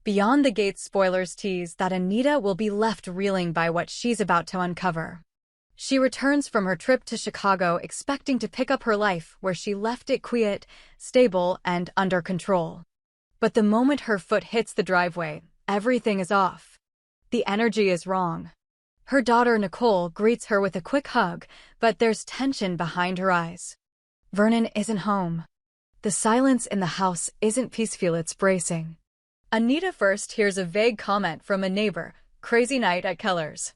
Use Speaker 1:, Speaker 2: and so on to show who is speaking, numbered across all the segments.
Speaker 1: Beyond the Gates spoilers tease that Anita will be left reeling by what she's about to uncover. She returns from her trip to Chicago expecting to pick up her life where she left it quiet, stable, and under control. But the moment her foot hits the driveway, everything is off. The energy is wrong. Her daughter Nicole greets her with a quick hug, but there's tension behind her eyes. Vernon isn't home. The silence in the house isn't peaceful, it's bracing. Anita first hears a vague comment from a neighbor, "Crazy night at Keller's."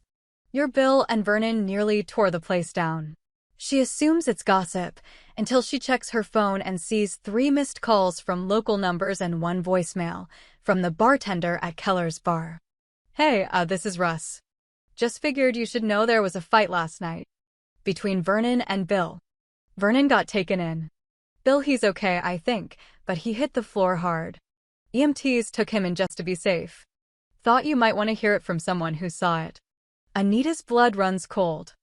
Speaker 1: Your Bill and Vernon nearly tore the place down. She assumes it's gossip, until she checks her phone and sees 3 missed calls from local numbers and 1 voicemail, from the bartender at Keller's bar. "Hey, this is Russ. Just figured you should know there was a fight last night. Between Vernon and Bill. Vernon got taken in. Bill, he's okay, I think, but he hit the floor hard. EMTs took him in just to be safe. Thought you might want to hear it from someone who saw it." Anita's blood runs cold.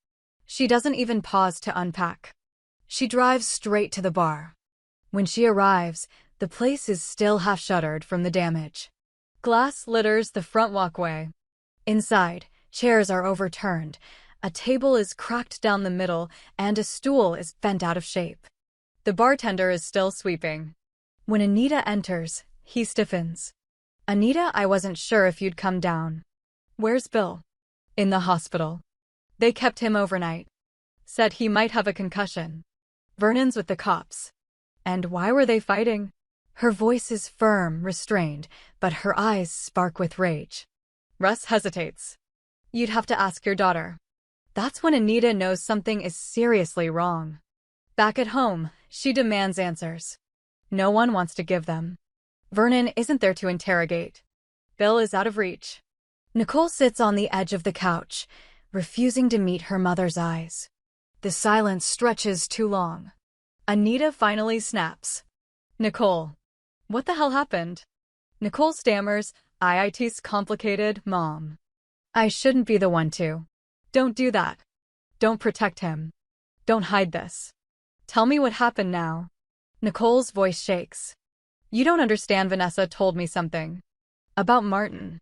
Speaker 1: She doesn't even pause to unpack. She drives straight to the bar. When she arrives, the place is still half-shuttered from the damage. Glass litters the front walkway. Inside, chairs are overturned, a table is cracked down the middle, and a stool is bent out of shape. The bartender is still sweeping. When Anita enters, he stiffens. "Anita, I wasn't sure if you'd come down." "Where's Bill?" "In the hospital. They kept him overnight. Said he might have a concussion. Vernon's with the cops." "And why were they fighting?" Her voice is firm, restrained, but her eyes spark with rage. Russ hesitates. "You'd have to ask your daughter." That's when Anita knows something is seriously wrong. Back at home, she demands answers. No one wants to give them. Vernon isn't there to interrogate. Bill is out of reach. Nicole sits on the edge of the couch, refusing to meet her mother's eyes. The silence stretches too long. Anita finally snaps. "Nicole, what the hell happened?" Nicole stammers, "It's complicated, Mom. I shouldn't be the one to." "Don't do that. Don't protect him. Don't hide this. Tell me what happened now." Nicole's voice shakes. "You don't understand. Vanessa told me something. About Martin."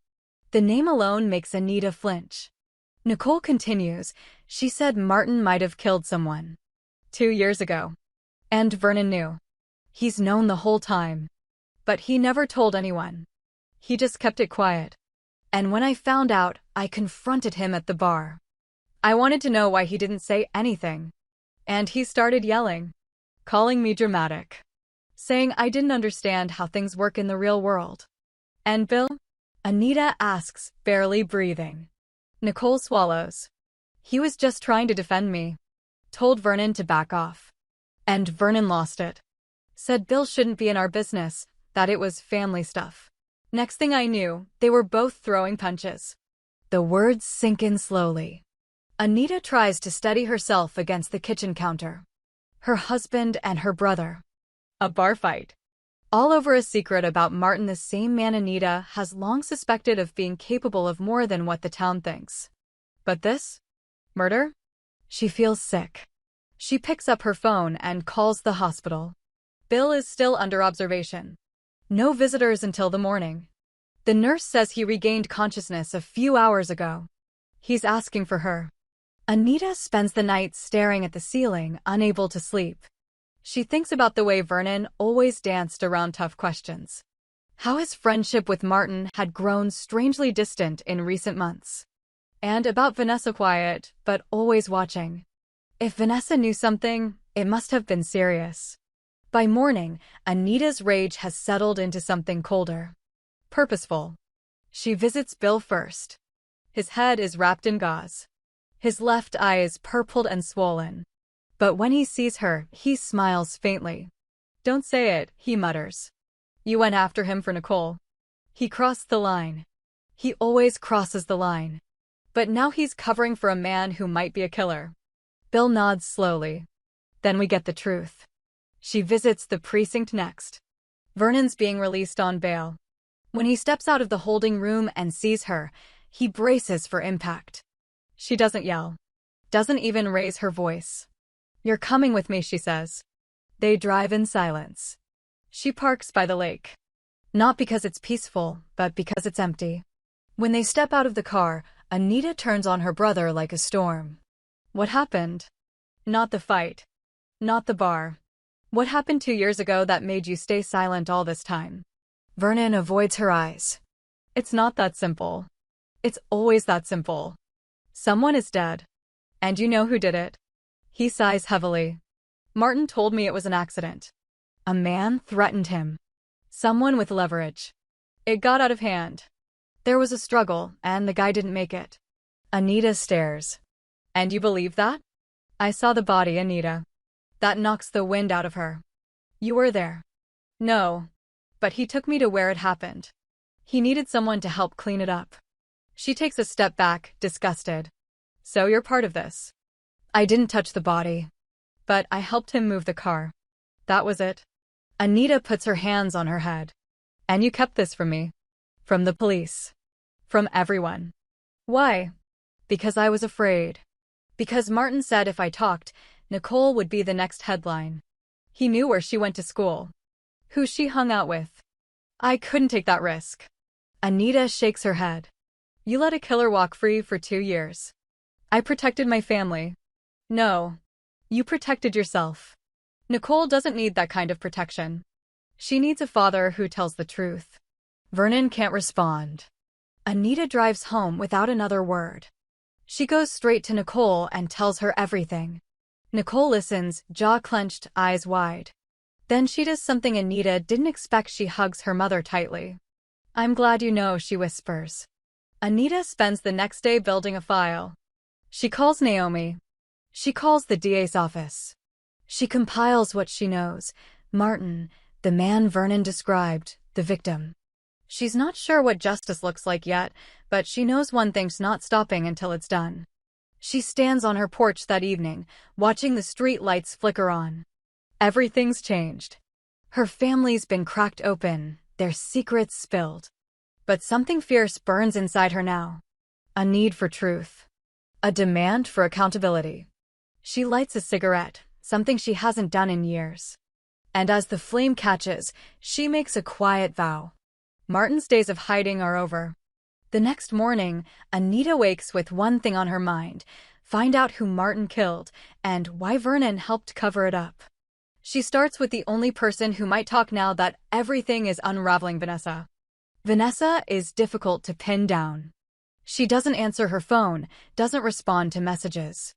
Speaker 1: The name alone makes Anita flinch. Nicole continues, "She said Martin might have killed someone 2 years ago. And Vernon knew. He's known the whole time. But he never told anyone. He just kept it quiet. And when I found out, I confronted him at the bar. I wanted to know why he didn't say anything. And he started yelling, calling me dramatic, saying I didn't understand how things work in the real world." "And Bill?" Anita asks, barely breathing. Nicole swallows. "He was just trying to defend me. Told Vernon to back off. And Vernon lost it. Said Bill shouldn't be in our business, that it was family stuff. Next thing I knew, they were both throwing punches." The words sink in slowly. Anita tries to steady herself against the kitchen counter. Her husband and her brother. A bar fight. All over a secret about Martin, the same man Anita has long suspected of being capable of more than what the town thinks. But this? Murder? She feels sick. She picks up her phone and calls the hospital. Bill is still under observation. No visitors until the morning. The nurse says he regained consciousness a few hours ago. He's asking for her. Anita spends the night staring at the ceiling, unable to sleep. She thinks about the way Vernon always danced around tough questions. How his friendship with Martin had grown strangely distant in recent months. And about Vanessa, quiet, but always watching. If Vanessa knew something, it must have been serious. By morning, Anita's rage has settled into something colder. Purposeful. She visits Bill first. His head is wrapped in gauze. His left eye is purpled and swollen. But when he sees her, he smiles faintly. "Don't say it," he mutters. "You went after him for Nicole." He crossed the line. He always crosses the line. But now he's covering for a man who might be a killer. Bill nods slowly. Then we get the truth. She visits the precinct next. Vernon's being released on bail. When he steps out of the holding room and sees her, he braces for impact. She doesn't yell. Doesn't even raise her voice. "You're coming with me," she says. They drive in silence. She parks by the lake. Not because it's peaceful, but because it's empty. When they step out of the car, Anita turns on her brother like a storm. What happened? Not the fight. Not the bar. What happened 2 years ago that made you stay silent all this time? Vernon avoids her eyes. It's not that simple. It's always that simple. Someone is dead. And you know who did it? He sighs heavily. Martin told me it was an accident. A man threatened him. Someone with leverage. It got out of hand. There was a struggle, and the guy didn't make it. Anita stares. And you believe that? I saw the body, Anita. That knocks the wind out of her. You were there. No. But he took me to where it happened. He needed someone to help clean it up. She takes a step back, disgusted. So you're part of this. I didn't touch the body. But I helped him move the car. That was it. Anita puts her hands on her head. And you kept this from me. From the police. From everyone. Why? Because I was afraid. Because Martin said if I talked, Nicole would be the next headline. He knew where she went to school. Who she hung out with. I couldn't take that risk. Anita shakes her head. You let a killer walk free for 2 years. I protected my family. No. You protected yourself. Nicole doesn't need that kind of protection. She needs a father who tells the truth. Vernon can't respond. Anita drives home without another word. She goes straight to Nicole and tells her everything. Nicole listens, jaw clenched, eyes wide. Then she does something Anita didn't expect. She hugs her mother tightly. I'm glad you know, she whispers. Anita spends the next day building a file. She calls Naomi. She calls the DA's office. She compiles what she knows. Martin, the man Vernon described, the victim. She's not sure what justice looks like yet, but she knows one thing's not stopping until it's done. She stands on her porch that evening, watching the street lights flicker on. Everything's changed. Her family's been cracked open, their secrets spilled. But something fierce burns inside her now. A need for truth. A demand for accountability. She lights a cigarette, something she hasn't done in years. And as the flame catches, she makes a quiet vow. Martin's days of hiding are over. The next morning, Anita wakes with one thing on her mind: find out who Martin killed and why Vernon helped cover it up. She starts with the only person who might talk now that everything is unraveling: Vanessa. Vanessa is difficult to pin down. She doesn't answer her phone, doesn't respond to messages.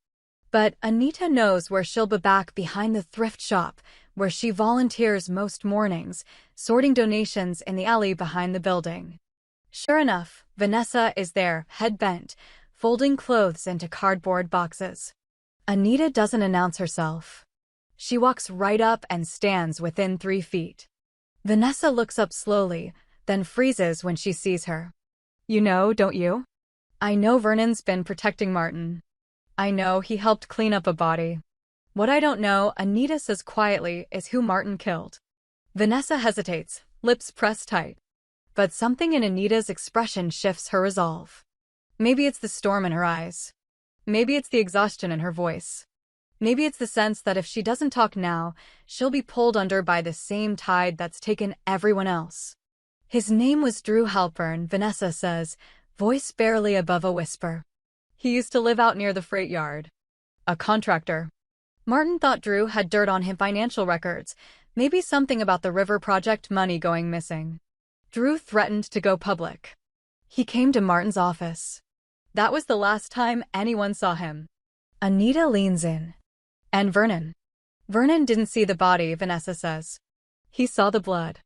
Speaker 1: But Anita knows where she'll be back: behind the thrift shop, where she volunteers most mornings, sorting donations in the alley behind the building. Sure enough, Vanessa is there, head bent, folding clothes into cardboard boxes. Anita doesn't announce herself. She walks right up and stands within 3 feet. Vanessa looks up slowly, then freezes when she sees her. You know, don't you? I know Vernon's been protecting Martin. I know he helped clean up a body. What I don't know, Anita says quietly, is who Martin killed. Vanessa hesitates, lips pressed tight. But something in Anita's expression shifts her resolve. Maybe it's the storm in her eyes. Maybe it's the exhaustion in her voice. Maybe it's the sense that if she doesn't talk now, she'll be pulled under by the same tide that's taken everyone else. His name was Drew Halpern, Vanessa says, voice barely above a whisper. He used to live out near the freight yard. A contractor. Martin thought Drew had dirt on him: financial records, maybe something about the river project money going missing. Drew threatened to go public. He came to Martin's office. That was the last time anyone saw him. Anita leans in. And Vernon? Vernon didn't see the body, Vanessa says. He saw the blood.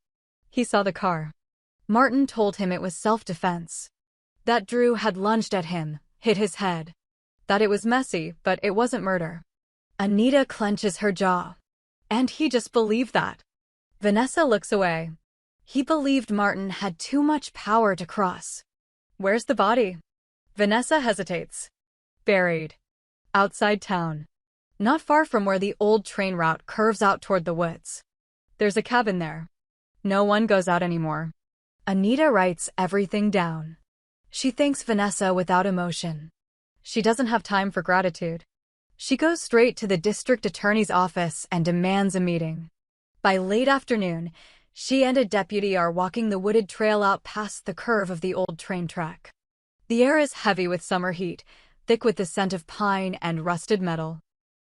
Speaker 1: He saw the car. Martin told him it was self-defense. That Drew had lunged at him, hit his head. That it was messy, but it wasn't murder. Anita clenches her jaw. And he just believed that. Vanessa looks away. He believed Martin had too much power to cross. Where's the body? Vanessa hesitates. Buried. Outside town. Not far from where the old train route curves out toward the woods. There's a cabin there. No one goes out anymore. Anita writes everything down. She thanks Vanessa without emotion. She doesn't have time for gratitude. She goes straight to the district attorney's office and demands a meeting. By late afternoon, She and a deputy are walking the wooded trail out past the curve of the old train track. The air is heavy with summer heat, thick with the scent of pine and rusted metal.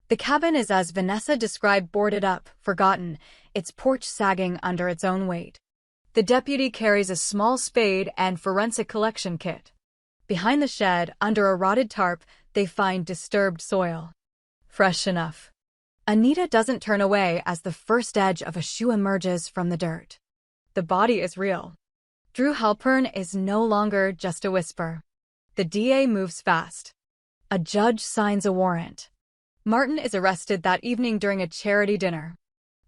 Speaker 1: The cabin is as Vanessa described, boarded up, forgotten, its porch sagging under its own weight. The deputy carries a small spade and forensic collection kit. Behind the shed, under a rotted tarp, they find disturbed soil. Fresh enough. Anita doesn't turn away as the first edge of a shoe emerges from the dirt. The body is real. Drew Halpern is no longer just a whisper. The DA moves fast. A judge signs a warrant. Martin is arrested that evening during a charity dinner.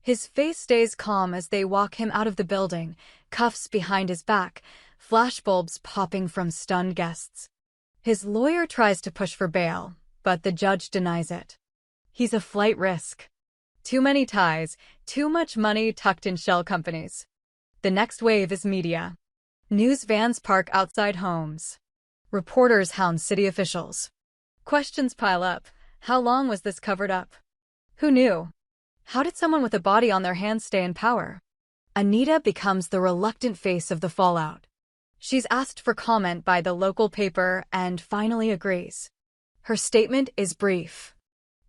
Speaker 1: His face stays calm as they walk him out of the building, cuffs behind his back, flashbulbs popping from stunned guests. His lawyer tries to push for bail, but the judge denies it. He's a flight risk. Too many ties, too much money tucked in shell companies. The next wave is media. News vans park outside homes. Reporters hound city officials. Questions pile up. How long was this covered up? Who knew? How did someone with a body on their hands stay in power? Anita becomes the reluctant face of the fallout. She's asked for comment by the local paper and finally agrees. Her statement is brief.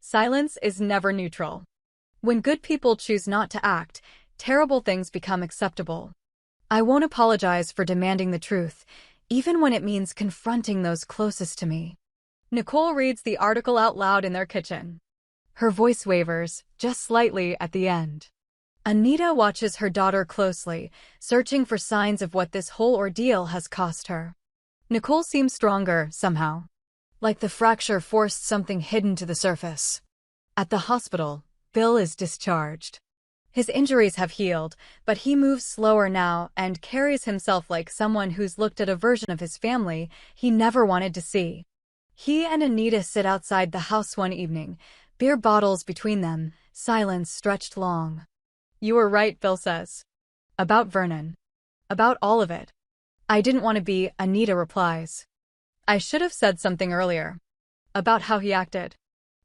Speaker 1: Silence is never neutral. When good people choose not to act, terrible things become acceptable. I won't apologize for demanding the truth, even when it means confronting those closest to me. Nicole reads the article out loud in their kitchen. Her voice wavers, just slightly at the end. Anita watches her daughter closely, searching for signs of what this whole ordeal has cost her. Nicole seems stronger, somehow. Like the fracture forced something hidden to the surface. At the hospital, Bill is discharged. His injuries have healed, but he moves slower now and carries himself like someone who's looked at a version of his family he never wanted to see. He and Anita sit outside the house one evening, beer bottles between them, silence stretched long. You were right, Bill says. About Vernon. About all of it. I didn't want to be, Anita replies. I should have said something earlier. About how he acted.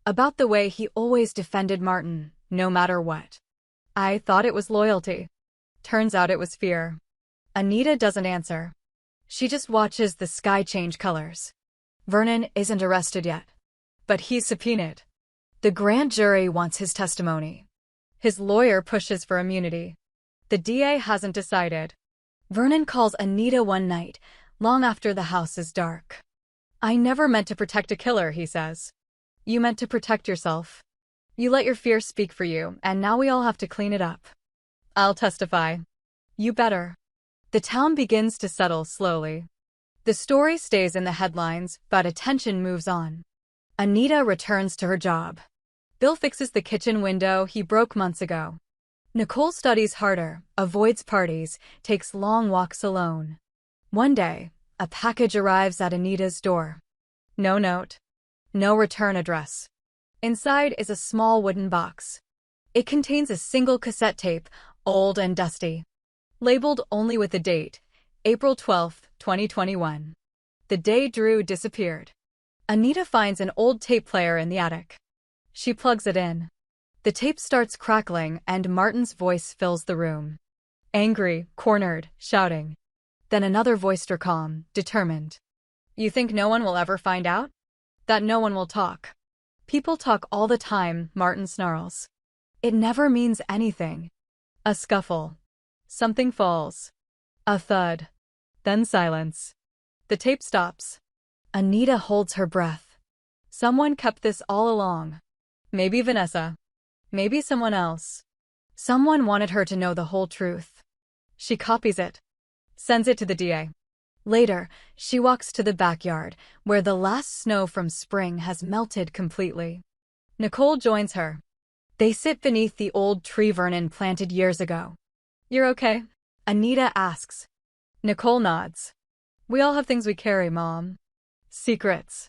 Speaker 1: About the way he always defended Martin, no matter what. I thought it was loyalty. Turns out it was fear. Anita doesn't answer. She just watches the sky change colors. Vernon isn't arrested yet. But he's subpoenaed. The grand jury wants his testimony. His lawyer pushes for immunity. The DA hasn't decided. Vernon calls Anita one night, long after the house is dark. I never meant to protect a killer, he says. You meant to protect yourself. You let your fear speak for you, and now we all have to clean it up. I'll testify. You better. The town begins to settle slowly. The story stays in the headlines, but attention moves on. Anita returns to her job. Bill fixes the kitchen window he broke months ago. Nicole studies harder, avoids parties, takes long walks alone. One day, a package arrives at Anita's door. No note. No return address. Inside is a small wooden box. It contains a single cassette tape, old and dusty. Labeled only with the date, April 12, 2021. The day Drew disappeared. Anita finds an old tape player in the attic. She plugs it in. The tape starts crackling and Martin's voice fills the room. Angry, cornered, shouting. Then another voiced her calm, determined. You think no one will ever find out? That no one will talk. People talk all the time, Martin snarls. It never means anything. A scuffle. Something falls. A thud. Then silence. The tape stops. Anita holds her breath. Someone kept this all along. Maybe Vanessa. Maybe someone else. Someone wanted her to know the whole truth. She copies it. Sends it to the DA. Later, she walks to the backyard, where the last snow from spring has melted completely. Nicole joins her. They sit beneath the old tree Vernon planted years ago. You're okay? Anita asks. Nicole nods. We all have things we carry, Mom. Secrets.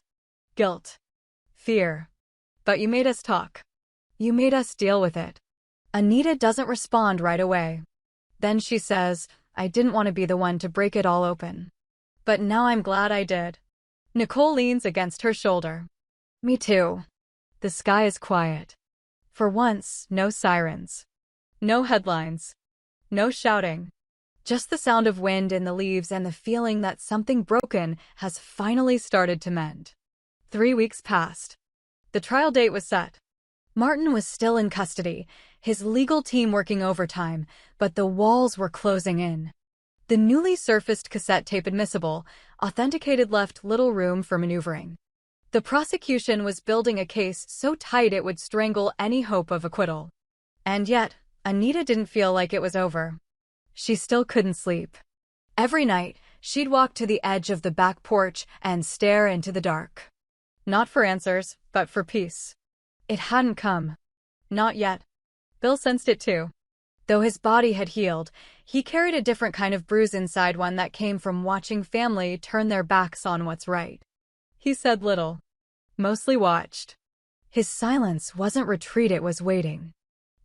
Speaker 1: Guilt. Fear. But you made us talk. You made us deal with it. Anita doesn't respond right away. Then she says, I didn't want to be the one to break it all open. But now I'm glad I did. Nicole leans against her shoulder. Me too. The sky is quiet. For once, no sirens. No headlines. No shouting. Just the sound of wind in the leaves and the feeling that something broken has finally started to mend. 3 weeks passed. The trial date was set. Martin was still in custody, his legal team working overtime, but the walls were closing in. The newly surfaced cassette tape admissible, authenticated left little room for maneuvering. The prosecution was building a case so tight it would strangle any hope of acquittal. And yet, Anita didn't feel like it was over. She still couldn't sleep. Every night, she'd walk to the edge of the back porch and stare into the dark. Not for answers, but for peace. It hadn't come. Not yet. Bill sensed it too. Though his body had healed, he carried a different kind of bruise inside, one that came from watching family turn their backs on what's right. He said little. Mostly watched. His silence wasn't retreat, it was waiting.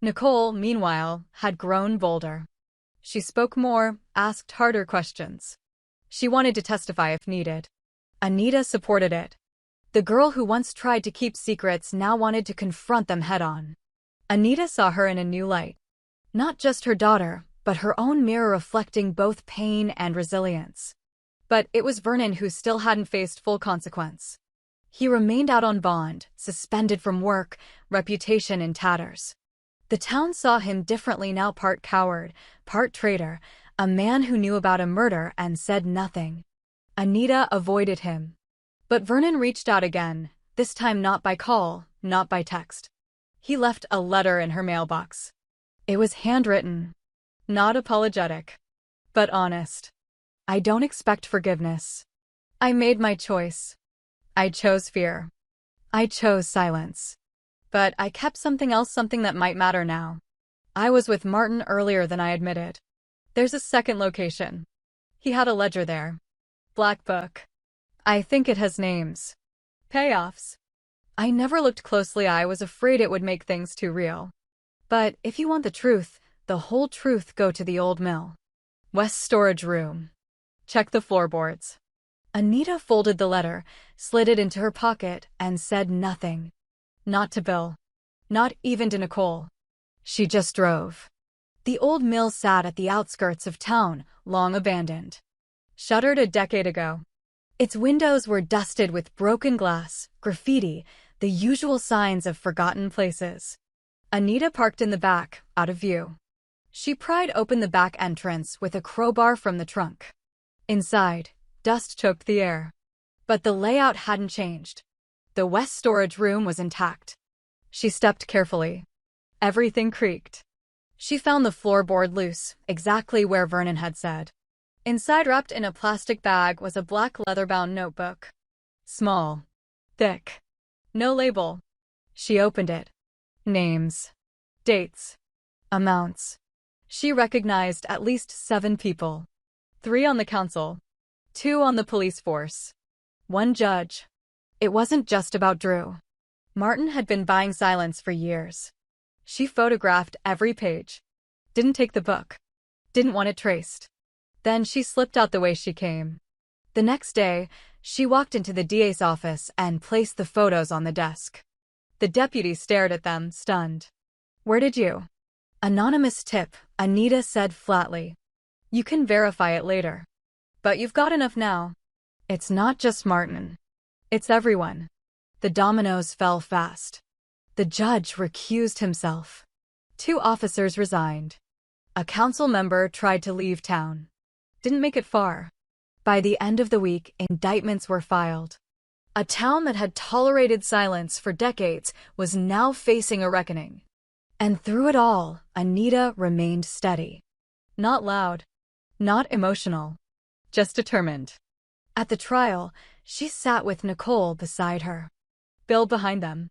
Speaker 1: Nicole, meanwhile, had grown bolder. She spoke more, asked harder questions. She wanted to testify if needed. Anita supported it. The girl who once tried to keep secrets now wanted to confront them head-on. Anita saw her in a new light. Not just her daughter, but her own mirror reflecting both pain and resilience. But it was Vernon who still hadn't faced full consequence. He remained out on bond, suspended from work, reputation in tatters. The town saw him differently now, part coward, part traitor, a man who knew about a murder and said nothing. Anita avoided him. But Vernon reached out again, this time not by call, not by text. He left a letter in her mailbox. It was handwritten. Not apologetic. But honest. I don't expect forgiveness. I made my choice. I chose fear. I chose silence. But I kept something else, something that might matter now. I was with Martin earlier than I admitted. There's a second location. He had a ledger there. Black book. I think it has names. Payoffs. I never looked closely, I was afraid it would make things too real. But if you want the truth, the whole truth, go to the old mill. West storage room. Check the floorboards. Anita folded the letter, slid it into her pocket, and said nothing. Not to Bill. Not even to Nicole. She just drove. The old mill sat at the outskirts of town, long abandoned. Shuttered a decade ago. Its windows were dusted with broken glass, graffiti, the usual signs of forgotten places. Anita parked in the back, out of view. She pried open the back entrance with a crowbar from the trunk. Inside, dust choked the air. But the layout hadn't changed. The west storage room was intact. She stepped carefully. Everything creaked. She found the floorboard loose, exactly where Vernon had said. Inside, wrapped in a plastic bag, was a black leather-bound notebook. Small. Thick. No label. She opened it. Names. Dates. Amounts. She recognized at least 7 people. 3 on the council. 2 on the police force. 1 judge. It wasn't just about Drew. Martin had been buying silence for years. She photographed every page. Didn't take the book. Didn't want it traced. Then she slipped out the way she came. The next day, she walked into the DA's office and placed the photos on the desk. The deputy stared at them, stunned. "Where did you?" "Anonymous tip," Anita said flatly. "You can verify it later. But you've got enough now." It's not just Martin. It's everyone. The dominoes fell fast. The judge recused himself. 2 officers resigned. A council member tried to leave town. Didn't make it far. By the end of the week, indictments were filed. A town that had tolerated silence for decades was now facing a reckoning. And through it all, Anita remained steady. Not loud. Not emotional. Just determined. At the trial, she sat with Nicole beside her. Bill behind them.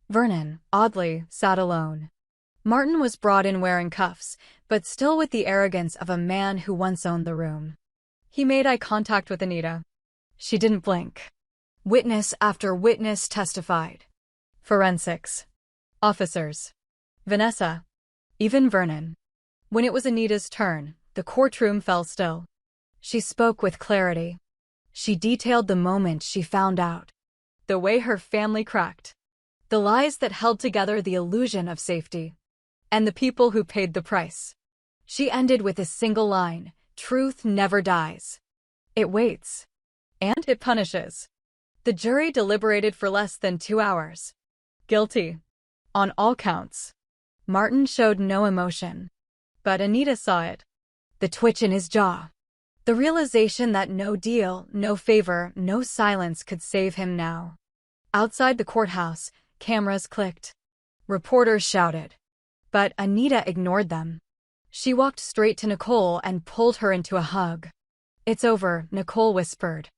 Speaker 1: Vernon, oddly, sat alone. Martin was brought in wearing cuffs, but still with the arrogance of a man who once owned the room. He made eye contact with Anita. She didn't blink. Witness after witness testified. Forensics. Officers. Vanessa. Even Vernon. When it was Anita's turn, the courtroom fell still. She spoke with clarity. She detailed the moment she found out. The way her family cracked. The lies that held together the illusion of safety. And the people who paid the price. She ended with a single line: "Truth never dies. It waits. And it punishes." The jury deliberated for less than 2 hours. Guilty. On all counts. Martin showed no emotion. But Anita saw it. The twitch in his jaw. The realization that no deal, no favor, no silence could save him now. Outside the courthouse, cameras clicked. Reporters shouted. But Anita ignored them. She walked straight to Nicole and pulled her into a hug. "It's over," Nicole whispered.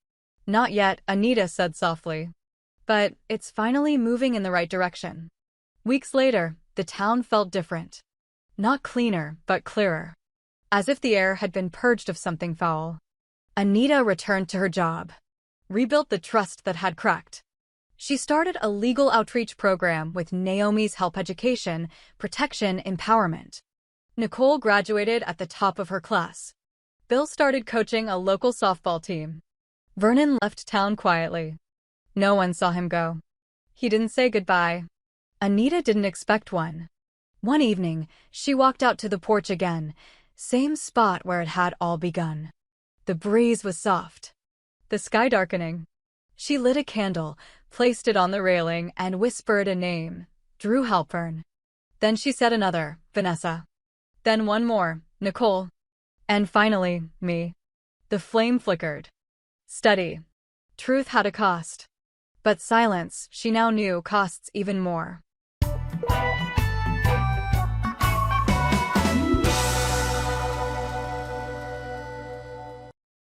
Speaker 1: "Not yet," Anita said softly. "But it's finally moving in the right direction." Weeks later, the town felt different. Not cleaner, but clearer. As if the air had been purged of something foul. Anita returned to her job. Rebuilt the trust that had cracked. She started a legal outreach program with Naomi's help: education, protection, empowerment. Nicole graduated at the top of her class. Bill started coaching a local softball team. Vernon left town quietly. No one saw him go. He didn't say goodbye. Anita didn't expect one. One evening, she walked out to the porch again, same spot where it had all begun. The breeze was soft. The sky darkening. She lit a candle, placed it on the railing, and whispered a name: Drew Halpern. Then she said another: Vanessa. Then one more: Nicole. And finally, me. The flame flickered. Steady. Truth had a cost. But silence, she now knew, costs even more.